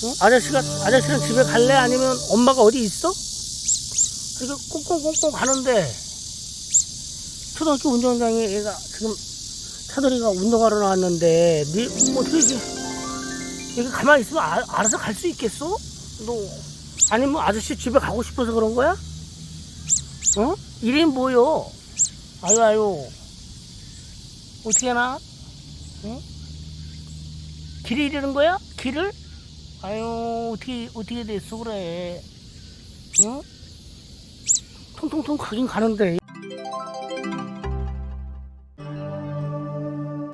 응? 아저씨랑 집에 갈래? 아니면 엄마가 어디 있어? 이렇게 꽁꽁꽁꽁 가는데 초등학교 운동장에 얘가 지금 차돌이가 운동하러 나왔는데 어떻게 이게 가만히 있으면 알아서 갈 수 있겠어? 너 아니면 아저씨 집에 가고 싶어서 그런 거야? 어? 이름이 뭐요? 아유 어떻게 하나? 응? 길을 잃는 거야? 길을? 아유 어떻게 됐어 그래? 응? 통통통 가긴 가는데